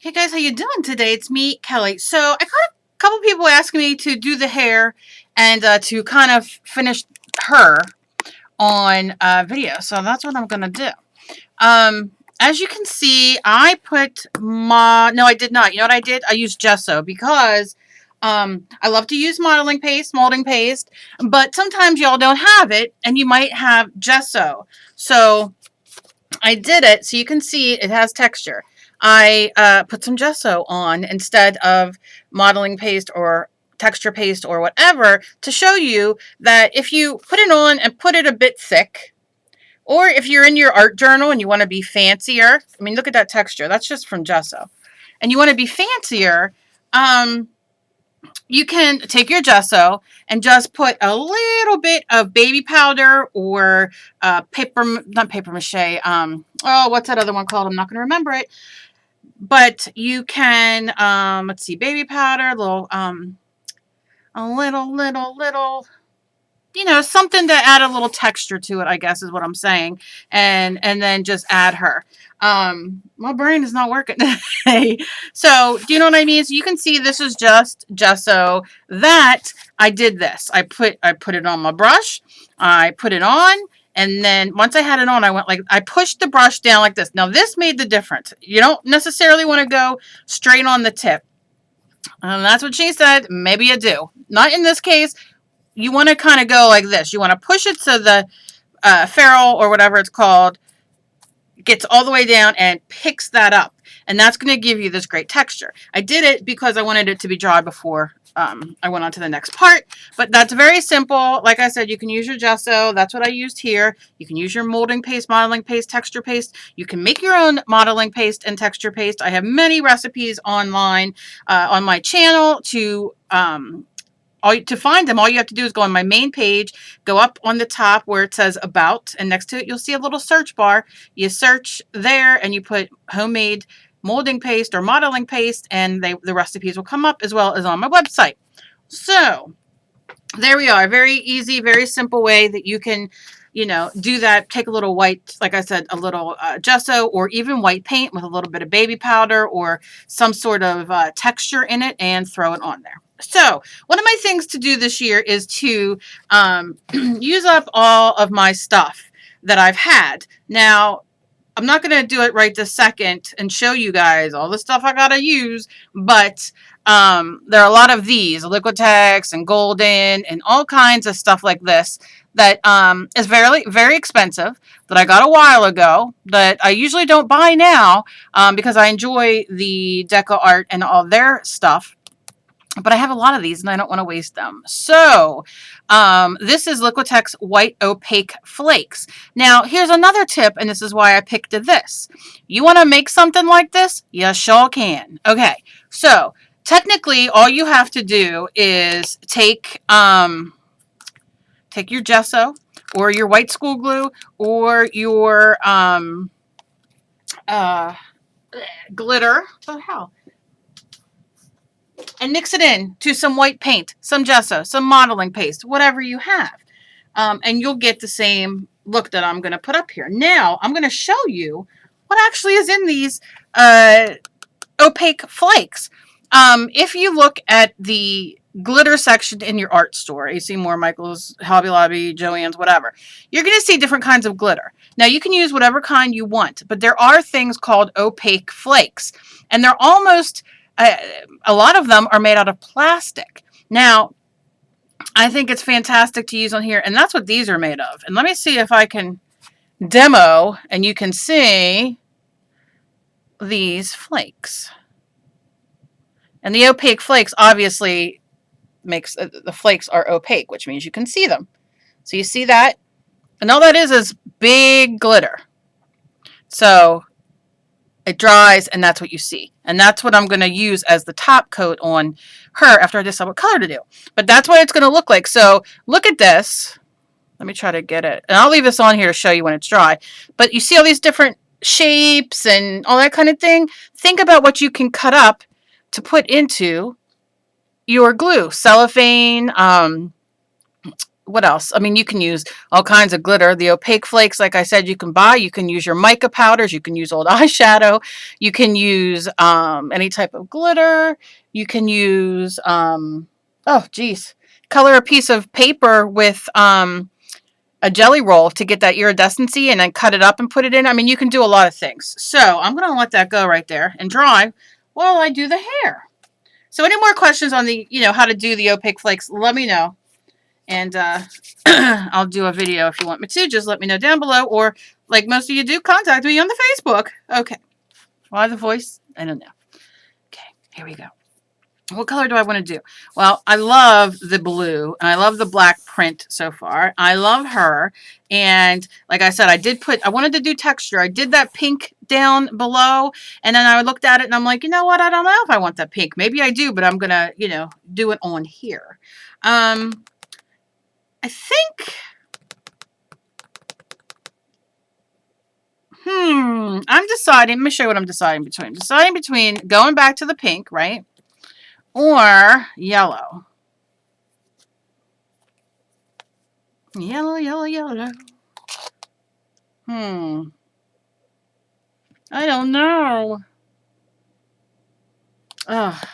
Hey guys, how you doing today? It's me, Kelly. So I got a couple people asking me to do the hair and to kind of finish her on video. So that's what I'm gonna do. As you can see, I put no, I did not. You know what I did? I used gesso because I love to use molding paste, but sometimes y'all don't have it, and you might have gesso. So I did it so you can see it has texture. I put some gesso on instead of modeling paste or texture paste or whatever to show you that if you put it on and put it a bit thick, or if you're in your art journal and you want to be fancier, I mean, look at that texture. That's just from gesso. And you want to be fancier, you can take your gesso and just put a little bit of baby powder or not paper mache. Oh, what's that other one called? I'm not going to remember it. But you can, let's see, baby powder, a little, something to add a little texture to it, I guess is what I'm saying. And then just add her. My brain is not working today. So, do you know what I mean? So you can see this is just gesso. That I did this. I put it on my brush. I put it on. And then once I had it on, I pushed the brush down like this. Now this made the difference. You don't necessarily want to go straight on the tip. That's what she said. Maybe you do. Not in this case. You want to kind of go like this. You want to push it so the ferrule or whatever it's called gets all the way down and picks that up. And that's going to give you this great texture. I did it because I wanted it to be dry before I went on to the next part. But that's very simple. Like I said, you can use your gesso. That's what I used here. You can use your molding paste, modeling paste, texture paste. You can make your own modeling paste and texture paste. I have many recipes online on my channel to find them. All you have to do is go on my main page, go up on the top where it says About, and next to it you'll see a little search bar. You search there and you put homemade molding paste or modeling paste, and the recipes will come up as well as on my website. So there we are. Very easy, very simple way that you can, do that. Take a little white, like I said, a little gesso or even white paint with a little bit of baby powder or some sort of texture in it and throw it on there. So one of my things to do this year is to use up all of my stuff that I've had. Now, I'm not going to do it right this second and show you guys all the stuff I got to use, but there are a lot of these, Liquitex and Golden and all kinds of stuff like this that is very, very expensive that I got a while ago that I usually don't buy now because I enjoy the Deco Art and all their stuff. But I have a lot of these and I don't want to waste them. So this is Liquitex White Opaque Flakes. Now, here's another tip, and this is why I picked this. You want to make something like this? You sure can. Okay, so technically all you have to do is take your gesso or your white school glue or your glitter. What the hell? And mix it in to some white paint, some gesso, some modeling paste, whatever you have. And you'll get the same look that I'm going to put up here. Now, I'm going to show you what actually is in these opaque flakes. If you look at the glitter section in your art store, AC Moore, Michael's, Hobby Lobby, Joann's, whatever, you're going to see different kinds of glitter. Now, you can use whatever kind you want, but there are things called opaque flakes, and they're almost... a lot of them are made out of plastic. Now, I think it's fantastic to use on here, and that's what these are made of. And let me see if I can demo, and you can see these flakes. And the opaque flakes obviously makes the flakes are opaque, which means you can see them. So you see that? And all that is big glitter. So it dries, and that's what you see. And that's what I'm going to use as the top coat on her after I decide what color to do. But that's what it's going to look like. So look at this. Let me try to get it. And I'll leave this on here to show you when it's dry. But you see all these different shapes and all that kind of thing? Think about what you can cut up to put into your glue. Cellophane, what else? I mean, you can use all kinds of glitter. The opaque flakes, like I said, you can buy. You can use your mica powders. You can use old eyeshadow. You can use any type of glitter. You can use, oh, geez, color a piece of paper with a jelly roll to get that iridescency and then cut it up and put it in. I mean, you can do a lot of things. So I'm going to let that go right there and dry while I do the hair. So any more questions on the, how to do the opaque flakes, let me know. And I'll do a video if you want me to. Just let me know down below. Or, like most of you do, contact me on the Facebook. Okay. Why the voice? I don't know. Okay, here we go. What color do I want to do? Well, I love the blue, and I love the black print so far. I love her. And like I said, I wanted to do texture. I did that pink down below, and then I looked at it, and I'm like, you know what? I don't know if I want that pink. Maybe I do, but I'm going to, do it on here. I think... I'm deciding. Let me show you what I'm deciding between. I'm deciding between going back to the pink, right? Or yellow. Yellow, yellow, yellow. I don't know. Ugh,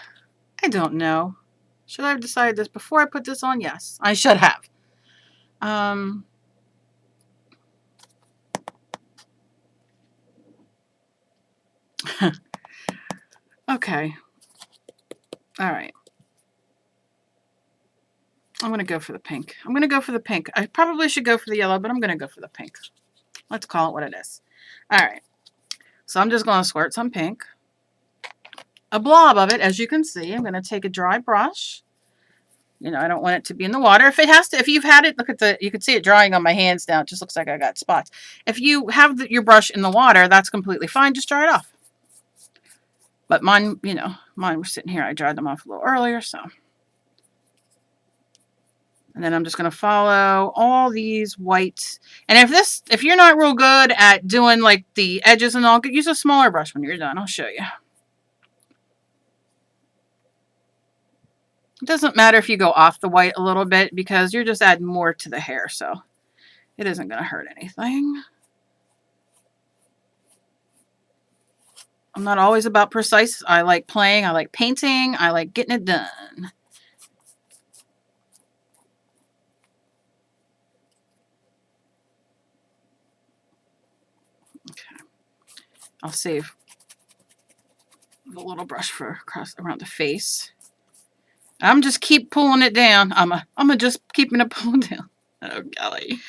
I don't know. Should I have decided this before I put this on? Yes, I should have. Okay. All right. I'm going to go for the pink. I'm going to go for the pink. I probably should go for the yellow, but I'm going to go for the pink. Let's call it what it is. All right. So I'm just going to squirt some pink. A blob of it, as you can see. I'm going to take a dry brush. I don't want it to be in the water. If you've had it, you can see it drying on my hands now. It just looks like I got spots. If you have your brush in the water, that's completely fine. Just dry it off. But mine, mine were sitting here. I dried them off a little earlier, so. And then I'm just going to follow all these whites. And if you're not real good at doing like the edges and all, use a smaller brush when you're done. I'll show you. It doesn't matter if you go off the white a little bit because you're just adding more to the hair, so it isn't going to hurt anything. I'm not always about precise. I like playing. I like painting. I like getting it done. Okay. I'll save the little brush for around the face. I'm just keep pulling it down. I'm just keeping it pulled down. Oh, golly.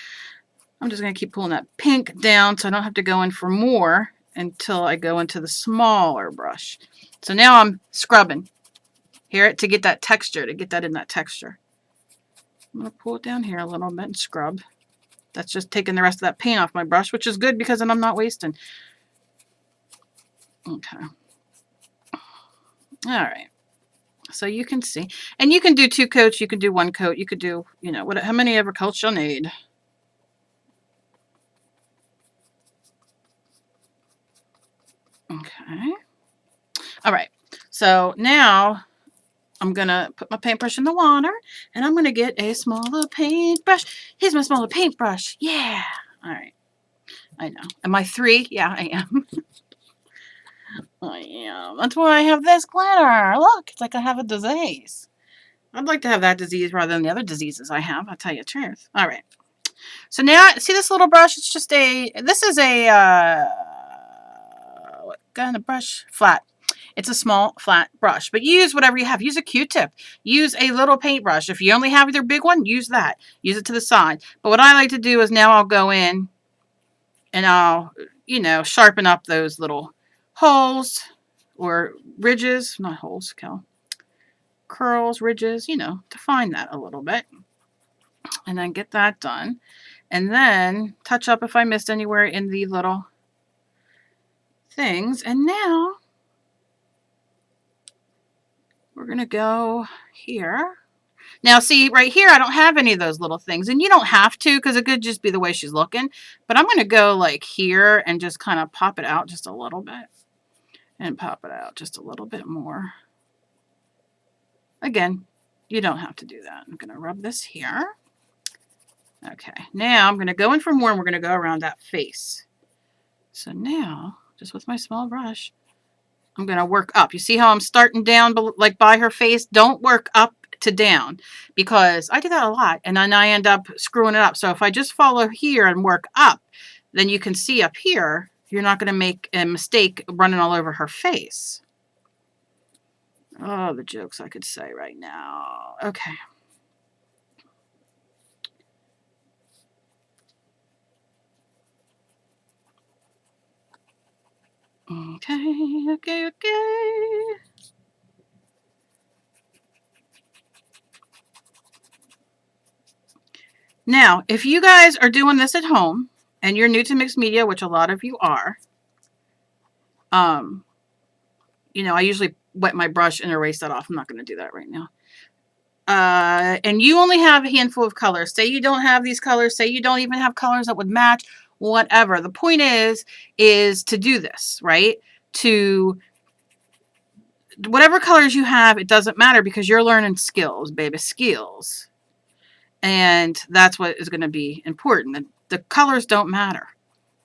I'm just going to keep pulling that pink down so I don't have to go in for more until I go into the smaller brush. So now I'm scrubbing. Hear it? To get that texture, to get that in that texture. I'm going to pull it down here a little bit and scrub. That's just taking the rest of that paint off my brush, which is good because then I'm not wasting. Okay. All right. So you can see. And you can do 2 coats. You can do 1 coat. You could do, how many ever coats you'll need. Okay. All right. So now I'm going to put my paintbrush in the water and I'm going to get a smaller paintbrush. Here's my smaller paintbrush. Yeah. All right. I know. Am I 3? Yeah, I am. I am. That's why I have this glitter. Look, it's like I have a disease. I'd like to have that disease rather than the other diseases I have. I'll tell you the truth. All right. So now, see this little brush? It's just this is a, what kind of brush? Flat. It's a small, flat brush. But use whatever you have. Use a Q-tip. Use a little paintbrush. If you only have your big one, use that. Use it to the side. But what I like to do is now I'll go in and I'll, sharpen up those little holes or ridges. Not holes, Cal. Curls, ridges, define that a little bit. And then get that done. And then touch up if I missed anywhere in the little things. And now we're going to go here. Now, see, right here, I don't have any of those little things. And you don't have to because it could just be the way she's looking. But I'm going to go like here and just kind of pop it out just a little bit. And pop it out just a little bit more. Again, you don't have to do that. I'm going to rub this here. Okay, now I'm going to go in for more, and we're going to go around that face. So now, just with my small brush, I'm going to work up. You see how I'm starting down like by her face? Don't work up to down, because I do that a lot, and then I end up screwing it up. So if I just follow here and work up, then you can see up here, you're not going to make a mistake running all over her face. Oh, the jokes I could say right now. Okay. Okay. Now, if you guys are doing this at home and you're new to mixed media, which a lot of you are, you know, I usually wet my brush and erase that off. I'm not going to do that right now. And you only have a handful of colors. Say you don't have these colors. Say you don't even have colors that would match, whatever. The point is to do this, right? To whatever colors you have, it doesn't matter, because you're learning skills, baby, skills. And that's what is going to be important. The colors don't matter.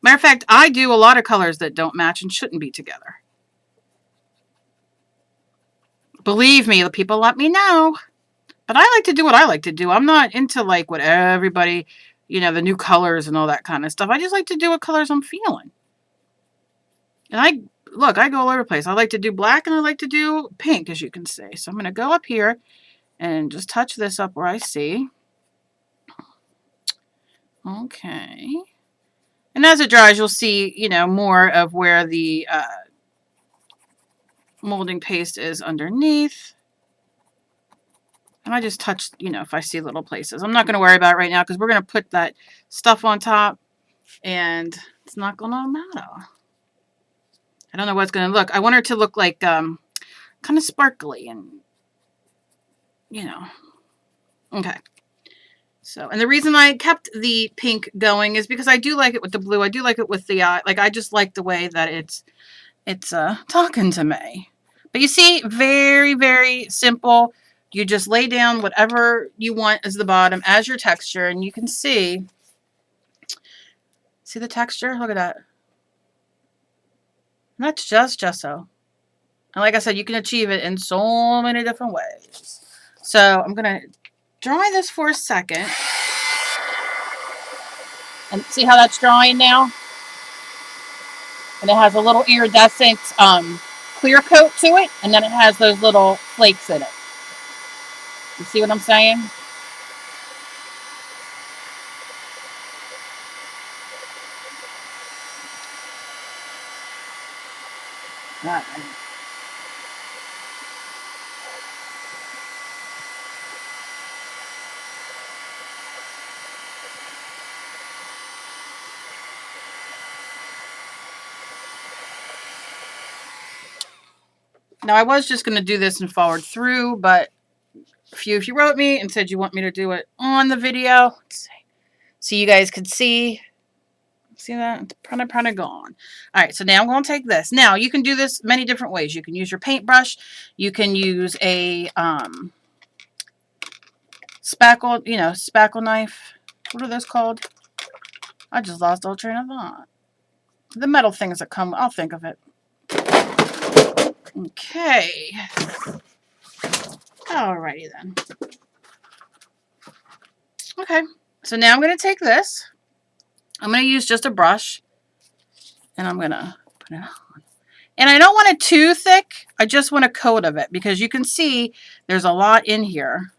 Matter of fact, I do a lot of colors that don't match and shouldn't be together. Believe me, the people let me know. But I like to do what I like to do. I'm not into like what everybody, you know, the new colors and all that kind of stuff. I just like to do what colors I'm feeling. And I go all over the place. I like to do black and I like to do pink, as you can see. So I'm going to go up here and just touch this up where I see. Okay. And as it dries, you'll see, you know, more of where the molding paste is underneath. And I just touch, you know, if I see little places. I'm not going to worry about it right now, because we're going to put that stuff on top and it's not going to matter. I don't know what it's going to look. I want her to look like kind of sparkly and, you know. Okay. So, and the reason I kept the pink going is because I do like it with the blue. I do like it with the, like, I just like the way that it's talking to me. But you see, very, very simple. You just lay down whatever you want as the bottom as your texture, and you can see the texture? Look at that. And that's just gesso. And like I said, you can achieve it in so many different ways. So I'm going to dry this for a second. And see how that's drying now? And it has a little iridescent clear coat to it, and then it has those little flakes in it. You see what I'm saying? All right. Now, I was just going to do this and forward through, but a few of you wrote me and said you want me to do it on the video. Let's see. So you guys could see. See that? It's kind of gone. All right, so now I'm going to take this. Now, you can do this many different ways. You can use your paintbrush. You can use a spackle, you know, spackle knife. What are those called? I just lost all train of thought. The metal things that come, I'll think of it. Okay. Alrighty then. Okay, so now I'm going to take this. I'm going to use just a brush, and I'm going to put it on. And I don't want it too thick. I just want a coat of it, because you can see there's a lot in here.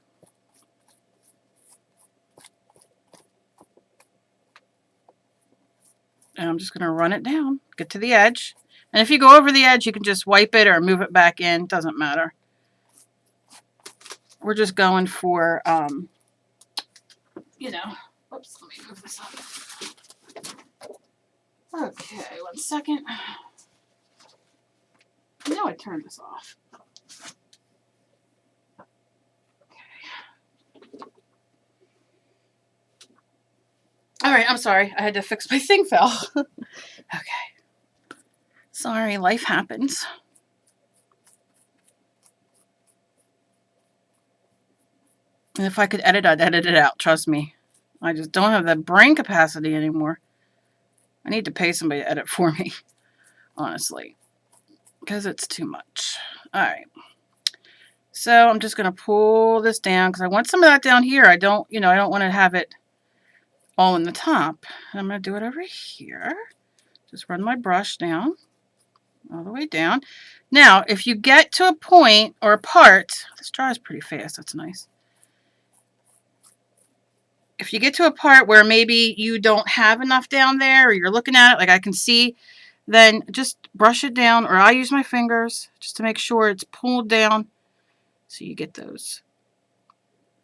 And I'm just going to run it down, get to the edge. And if you go over the edge, you can just wipe it or move it back in. Doesn't matter. We're just going for, you know, oops, let me move this up. Okay, 1 second. I know I turned this off. Okay. All right, I'm sorry. I had to fix my thing fell. Okay. Sorry, life happens. And if I could edit, I'd edit it out. Trust me. I just don't have the brain capacity anymore. I need to pay somebody to edit for me, honestly, because it's too much. All right. So I'm just going to pull this down because I want some of that down here. I don't want to have it all in the top. And I'm going to do it over here. Just run my brush down, all the way down. Now, if you get to a point or a part, this dries pretty fast. That's nice. If you get to a part where maybe you don't have enough down there, or you're looking at it like I can see, then just brush it down, or I use my fingers just to make sure it's pulled down so you get those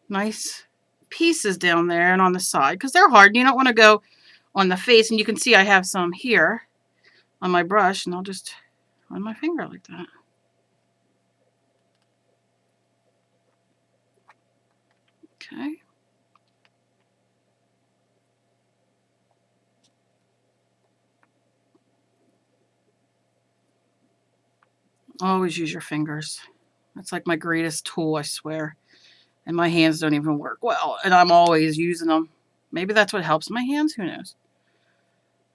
nice pieces down there and on the side, because they're hard. You don't want to go on the face, and you can see I have some here on my brush, and I'll just run my finger like that. Okay. Always use your fingers. That's like my greatest tool, I swear. And my hands don't even work well, and I'm always using them. Maybe that's what helps my hands. Who knows?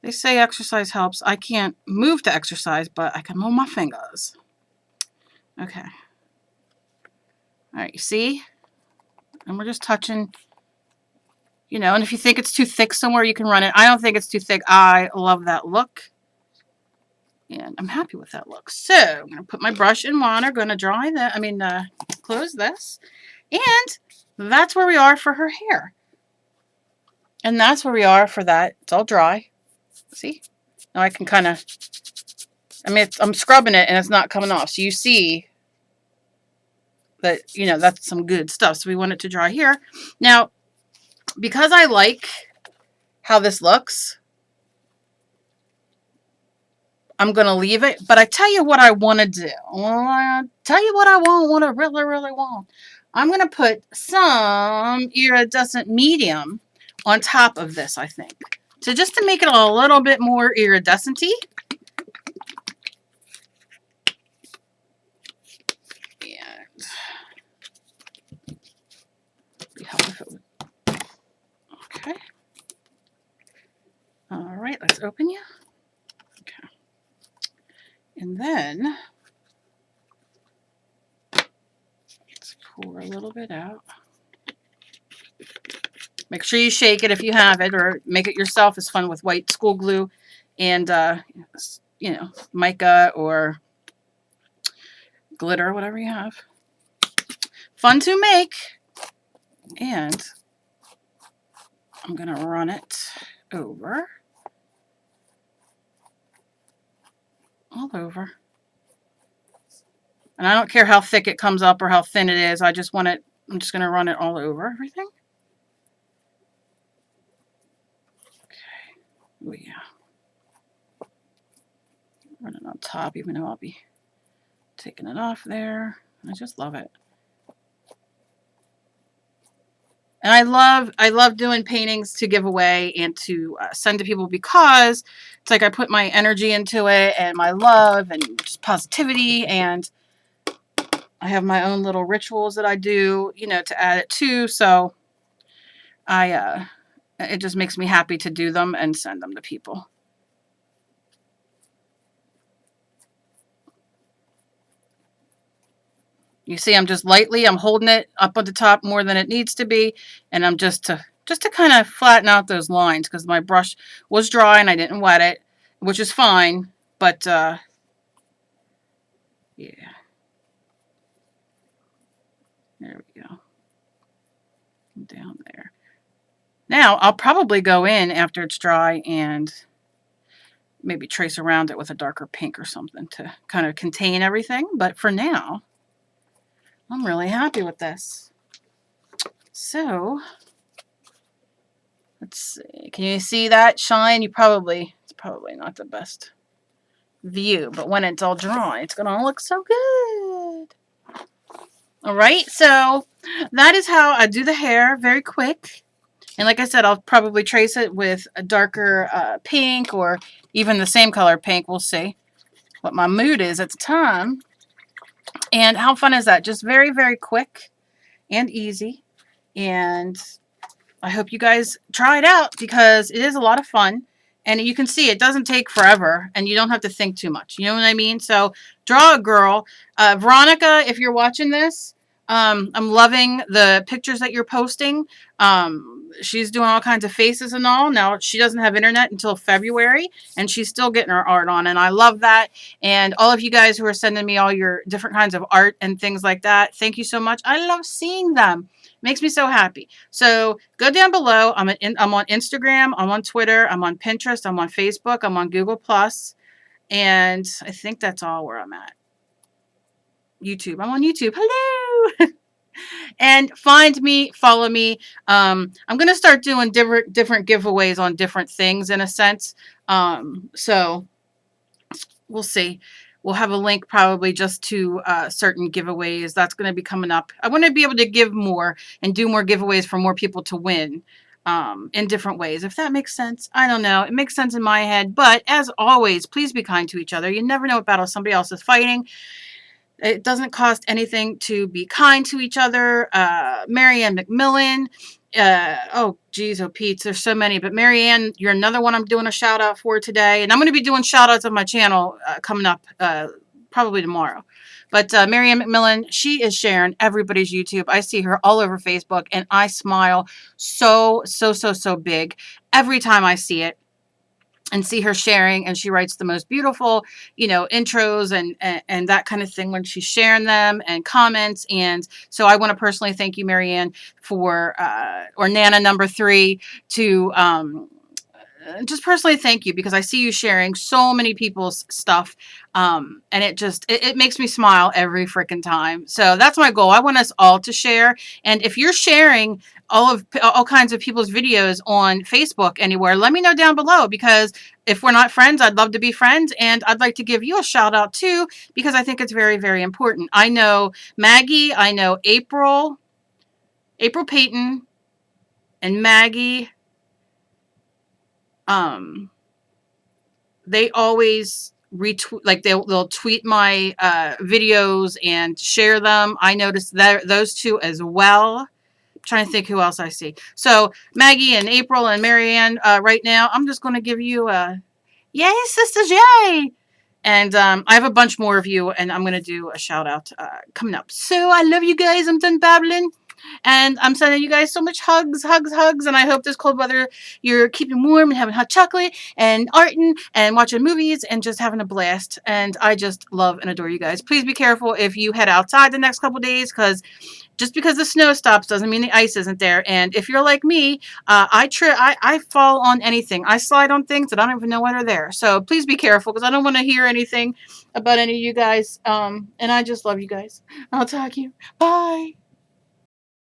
They say exercise helps. I can't move to exercise, but I can move my fingers. Okay. All right, you see? And we're just touching, and if you think it's too thick somewhere, you can run it. I don't think it's too thick. I love that look. And I'm happy with that look. So I'm going to put my brush in water. Going to dry that. Close this. And that's where we are for her hair. And that's where we are for that. It's all dry. See? Now I can kind of, I'm scrubbing it and it's not coming off. So you see that, that's some good stuff. So we want it to dry here. Now, because I like how this looks, I'm going to leave it. But I tell you what I want to do. I tell you what I want, what I really, really want. I'm going to put some iridescent medium on top of this, I think. So just to make it a little bit more iridescent-y. And it'd help if it would. Okay. All right, let's open you. Okay. And then let's pour a little bit out. Make sure you shake it if you have it, or make it yourself. It's fun with white school glue and, mica or glitter, whatever you have. Fun to make. And I'm going to run it over. All over. And I don't care how thick it comes up or how thin it is. I just want it, I'm just going to run it all over everything. Oh, yeah. Run it on top, even though I'll be taking it off there. I just love it. And I love doing paintings to give away and to send to people, because it's like I put my energy into it and my love and just positivity, and I have my own little rituals that I do, to add it to. So it just makes me happy to do them and send them to people. You see, I'm holding it up on the top more than it needs to be, and I'm just to kind of flatten out those lines, because my brush was dry and I didn't wet it, which is fine, but yeah. There we go. Down there. Now, I'll probably go in after it's dry and maybe trace around it with a darker pink or something to kind of contain everything, but for now, I'm really happy with this. So, let's see. Can you see that shine? It's probably not the best view, but when it's all dry, it's going to look so good. All right, so that is how I do the hair, very quick. And like I said, I'll probably trace it with a darker pink, or even the same color pink. We'll see what my mood is at the time. And how fun is that? Just very, very quick and easy. And I hope you guys try it out because it is a lot of fun. And you can see it doesn't take forever and you don't have to think too much. You know what I mean? So draw a girl. Veronica, if you're watching this, I'm loving the pictures that you're posting. She's doing all kinds of faces and all. Now, she doesn't have internet until February, and she's still getting her art on, and I love that. And all of you guys who are sending me all your different kinds of art and things like that, thank you so much. I love seeing them. Makes me so happy. So go down below. I'm on Instagram. I'm on Twitter. I'm on Pinterest. I'm on Facebook. I'm on Google Plus, and I think that's all where I'm at. YouTube. I'm on YouTube. Hello. And find me, follow me. I'm gonna start doing different giveaways on different things in a sense. So we'll see. We'll have a link probably just to certain giveaways. That's going to be coming up. I want to be able to give more and do more giveaways for more people to win in different ways. If that makes sense. I don't know. It makes sense in my head. But as always, please be kind to each other. You never know what battle somebody else is fighting. It doesn't cost anything to be kind to each other. Marianne McMillan. Oh, geez, oh, Pete, there's so many. But Marianne, you're another one I'm doing a shout out for today. And I'm going to be doing shout outs on my channel coming up probably tomorrow. But Marianne McMillan, she is sharing everybody's YouTube. I see her all over Facebook, and I smile so big every time I see it and see her sharing, and she writes the most beautiful, intros and that kind of thing when she's sharing them and comments. And so I want to personally thank you, Marianne, for or Nana number 3 to just personally thank you, because I see you sharing so many people's stuff, and it makes me smile every freaking time. So that's my goal. I want us all to share. And if you're sharing all kinds of people's videos on Facebook anywhere, let me know down below, because if we're not friends, I'd love to be friends, and I'd like to give you a shout out too, because I think it's very, very important. I know Maggie, I know April Payton, and Maggie. They always retweet, like they'll tweet my videos and share them. I noticed that those two as well. I'm trying to think who else I see. So Maggie and April and Marianne, right now, I'm just going to give you a yay, sisters, yay. And I have a bunch more of you, and I'm going to do a shout out coming up. So I love you guys. I'm done babbling. And I'm sending you guys so much hugs. And I hope this cold weather you're keeping warm and having hot chocolate and arting and watching movies and just having a blast. And I just love and adore you guys. Please be careful if you head outside the next couple days, because just because the snow stops doesn't mean the ice isn't there. And if you're like me, I fall on anything. I slide on things that I don't even know when they're there. So please be careful, because I don't want to hear anything about any of you guys. And I just love you guys. I'll talk to you. Bye.